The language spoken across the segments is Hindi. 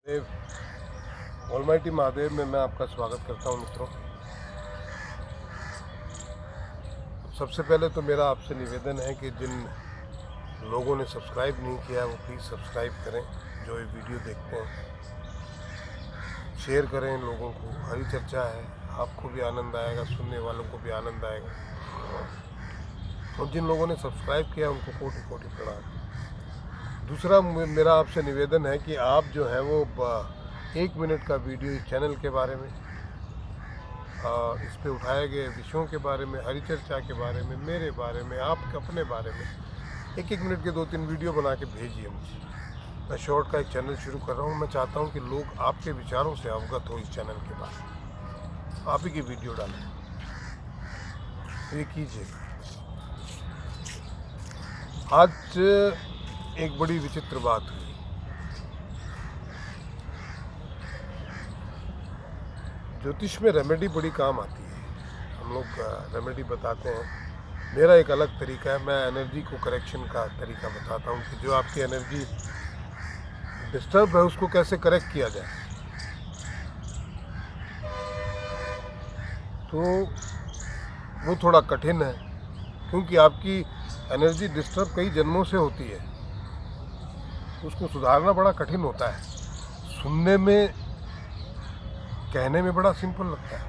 देव ऑलमाइटी महादेव में मैं आपका स्वागत करता हूं मित्रों। सबसे पहले तो मेरा आपसे निवेदन है कि जिन लोगों ने सब्सक्राइब नहीं किया वो प्लीज़ सब्सक्राइब करें। जो ये वीडियो देखते हैं शेयर करें लोगों को। हरी चर्चा है, आपको भी आनंद आएगा, सुनने वालों को भी आनंद आएगा। और जिन लोगों ने सब्सक्राइब किया उनको कोटि कोटि प्रणाम। दूसरा मेरा आपसे निवेदन है कि आप जो है वो 1 मिनट का वीडियो इस चैनल के बारे में, इस पे उठाए गए विषयों के बारे में, हरी चर्चा के बारे में, मेरे बारे में, आपके अपने बारे में 1-1 मिनट के 2-3 वीडियो बना के भेजिए मुझे। मैं शॉर्ट का एक चैनल शुरू कर रहा हूँ। मैं चाहता हूँ कि लोग आपके विचारों से अवगत हो इस चैनल के बारे में। आप ही की वीडियो डालें, ये कीजिए। आज एक बड़ी विचित्र बात हुई। ज्योतिष में रेमेडी बड़ी काम आती है। हम लोग रेमेडी बताते हैं। मेरा एक अलग तरीका है। मैं एनर्जी को करेक्शन का तरीका बताता हूँ कि जो आपकी एनर्जी डिस्टर्ब है उसको कैसे करेक्ट किया जाए। तो वो थोड़ा कठिन है क्योंकि आपकी एनर्जी डिस्टर्ब कई जन्मों से होती है। उसको सुधारना बड़ा कठिन होता है। सुनने में, कहने में बड़ा सिंपल लगता है,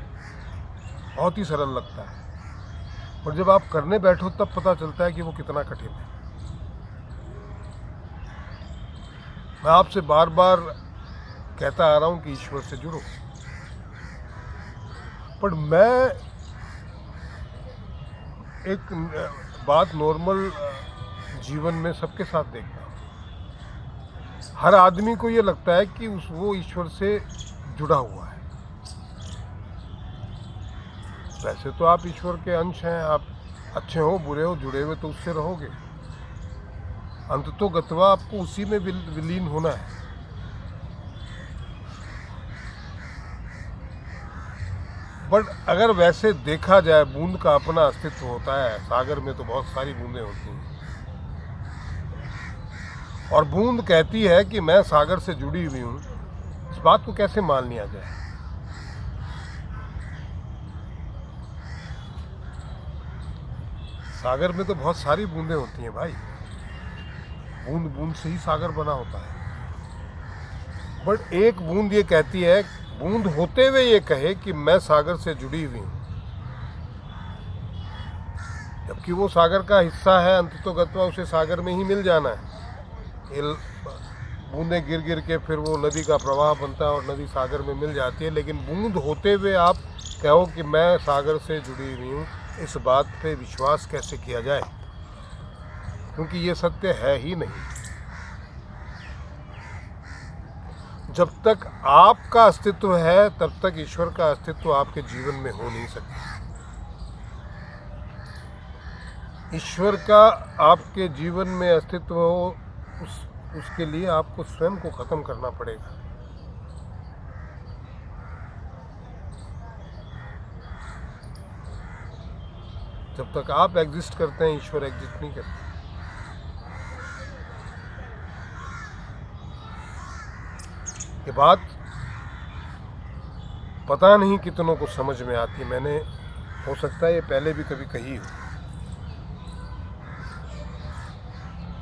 बहुत ही सरल लगता है, और जब आप करने बैठो तब पता चलता है कि वो कितना कठिन है। मैं आपसे बार बार कहता आ रहा हूँ कि ईश्वर से जुड़ो, पर मैं एक बात नॉर्मल जीवन में सबके साथ देखता हूँ। हर आदमी को ये लगता है कि वो ईश्वर से जुड़ा हुआ है। वैसे तो आप ईश्वर के अंश हैं। आप अच्छे हो बुरे हो जुड़े हुए तो उससे रहोगे। अंततोगत्वा आपको उसी में विलीन होना है। बट अगर वैसे देखा जाए, बूंद का अपना अस्तित्व होता है। सागर में तो बहुत सारी बूंदें होती हैं, और बूंद कहती है कि मैं सागर से जुड़ी हुई हूँ। इस बात को कैसे मान लिया जाए? सागर में तो बहुत सारी बूंदें होती हैं भाई। बूंद बूंद से ही सागर बना होता है। बट एक बूंद ये कहती है, बूंद होते हुए ये कहे कि मैं सागर से जुड़ी हुई हूँ, जबकि वो सागर का हिस्सा है। अंततोगत्वा उसे सागर में ही मिल जाना है। बूंदें गिर गिर के फिर वो नदी का प्रवाह बनता है और नदी सागर में मिल जाती है। लेकिन बूंद होते हुए आप कहो कि मैं सागर से जुड़ी हुई हूँ, इस बात पे विश्वास कैसे किया जाए? क्योंकि ये सत्य है ही नहीं। जब तक आपका अस्तित्व है तब तक ईश्वर का अस्तित्व आपके जीवन में हो नहीं सकता। ईश्वर का आपके जीवन में अस्तित्व हो, उसके लिए आपको स्वयं को खत्म करना पड़ेगा। जब तक आप एग्जिस्ट करते हैं ईश्वर एग्जिस्ट नहीं करता। ये बात पता नहीं कितनों को समझ में आती है। मैंने, हो सकता है ये पहले भी कभी कही हो,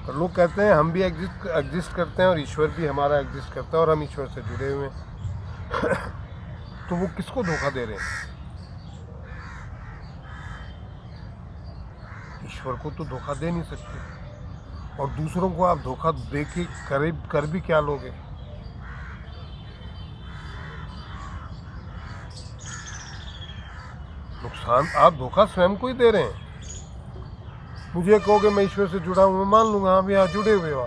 पर लोग कहते हैं हम भी एग्जिस्ट करते हैं और ईश्वर भी हमारा एग्जिस्ट करता है और हम ईश्वर से जुड़े हुए हैं। तो वो किसको धोखा दे रहे हैं? ईश्वर को तो धोखा दे नहीं सकते, और दूसरों को आप धोखा दे के कर भी क्या लोगे? नुकसान आप धोखा स्वयं को ही दे रहे हैं। मुझे कहोगे मैं ईश्वर से जुड़ा हूँ, मैं मान लूँगा हाँ भैया जुड़े हुए हो,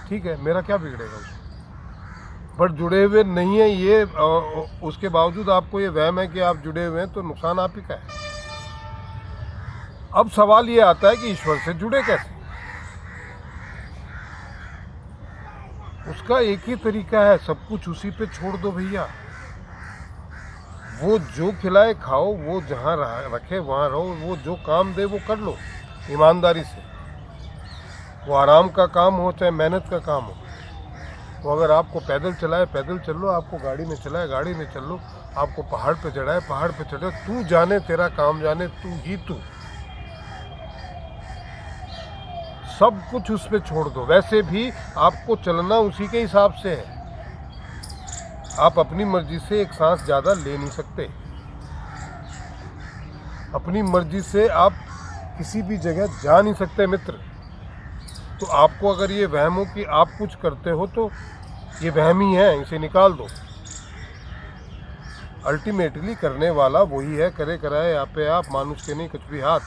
ठीक है, मेरा क्या बिगड़ेगा उसमें? बट जुड़े हुए नहीं है ये, उसके बावजूद आपको ये वहम है कि आप जुड़े हुए हैं, तो नुकसान आप ही का है। अब सवाल ये आता है कि ईश्वर से जुड़े कैसे? उसका एक ही तरीका है, सब कुछ उसी पे छोड़ दो भैया। वो जो खिलाए खाओ, वो जहाँ रखे वहाँ रहो, वो जो काम दे वो कर लो ईमानदारी से। वो आराम का काम हो चाहे मेहनत का काम हो, वो अगर आपको पैदल चलाए पैदल चल लो, आपको गाड़ी में चलाए गाड़ी में चल लो, आपको पहाड़ पे चढ़ाए पहाड़ पे चढ़ो, तू जाने तेरा काम जाने, तू ही तू। सब कुछ उस पे छोड़ दो। वैसे भी आपको चलना उसी के हिसाब से है। आप अपनी मर्जी से एक सांस ज़्यादा ले नहीं सकते। अपनी मर्जी से आप किसी भी जगह जा नहीं सकते मित्र। तो आपको अगर ये वहम हो कि आप कुछ करते हो तो ये वहम ही है, इसे निकाल दो। अल्टीमेटली करने वाला वही है, करे कराए आपे आप, मानुष के नहीं कुछ भी हाथ।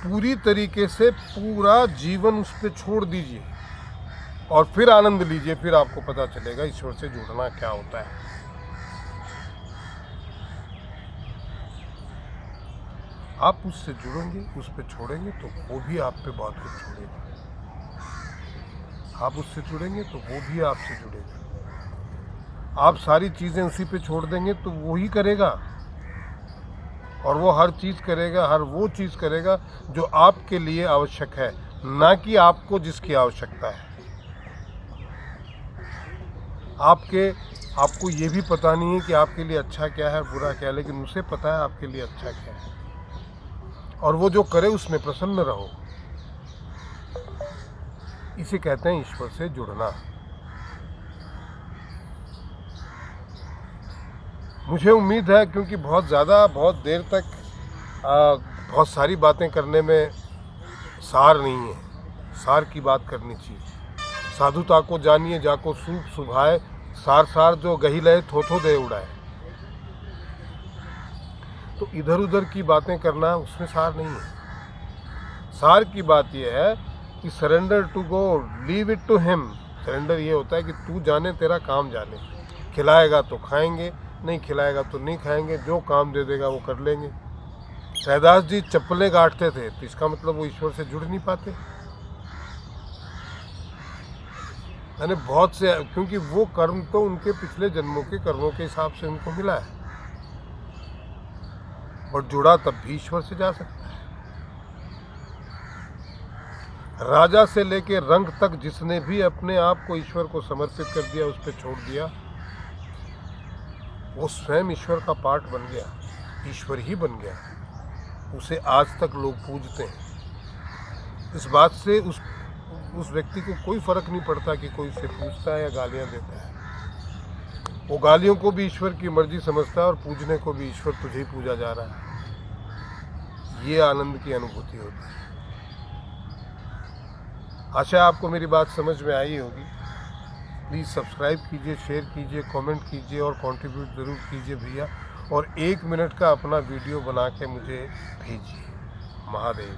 पूरी तरीके से पूरा जीवन उस पर छोड़ दीजिए और फिर आनंद लीजिए, फिर आपको पता चलेगा ईश्वर से जुड़ना क्या होता है। आप उससे जुड़ेंगे, उस पर छोड़ेंगे तो वो भी आप पे बहुत कुछ छोड़ेगा। आप उससे जुड़ेंगे तो वो भी आपसे जुड़ेगा। आप सारी चीज़ें उसी पे छोड़ देंगे तो वो ही करेगा, और वो हर चीज़ करेगा, हर वो चीज़ करेगा जो आपके लिए आवश्यक है, ना कि आपको जिसकी आवश्यकता है। आपको ये भी पता नहीं है कि आपके लिए अच्छा क्या है बुरा क्या है, लेकिन उसे पता है आपके लिए अच्छा क्या है, और वो जो करे उसमें प्रसन्न रहो। इसे कहते हैं ईश्वर से जुड़ना। मुझे उम्मीद है, क्योंकि बहुत देर तक बहुत सारी बातें करने में सार नहीं है। सार की बात करनी चाहिए। साधुता को जानिए जाको सूप सुभाए, सार सार जो गही लय थोथो दे उड़ाए। तो इधर उधर की बातें करना उसमें सार नहीं है। सार की बात यह है कि surrender to God, leave it to him. Surrender ये होता है कि तू जाने तेरा काम जाने। खिलाएगा तो खाएंगे, नहीं खिलाएगा तो नहीं खाएंगे, जो काम दे देगा वो कर लेंगे। रैदास जी चप्पलें गांठते थे, तो इसका मतलब वो ईश्वर से जुड़ नहीं पाते। यानी बहुत से, क्योंकि वो कर्म तो उनके पिछले जन्मों के कर्मों के हिसाब से उनको मिला है, और जुड़ा तब भी ईश्वर से जा सकता है। राजा से लेके रंग तक जिसने भी अपने आप को ईश्वर को समर्पित कर दिया, उस पर छोड़ दिया, वो स्वयं ईश्वर का पार्ट बन गया, ईश्वर ही बन गया। उसे आज तक लोग पूजते हैं। इस बात से उस व्यक्ति को कोई फर्क नहीं पड़ता कि कोई उसे पूजता है या गालियां देता है। वो गालियों को भी ईश्वर की मर्जी समझता है और पूजने को भी ईश्वर तुझे ही पूजा जा रहा है। ये आनंद की अनुभूति होती है। आशा आपको मेरी बात समझ में आई होगी। प्लीज़ सब्सक्राइब कीजिए, शेयर कीजिए, कमेंट कीजिए और कंट्रीब्यूट ज़रूर कीजिए भैया। और 1 मिनट का अपना वीडियो बना के मुझे भेजिए। महादेव।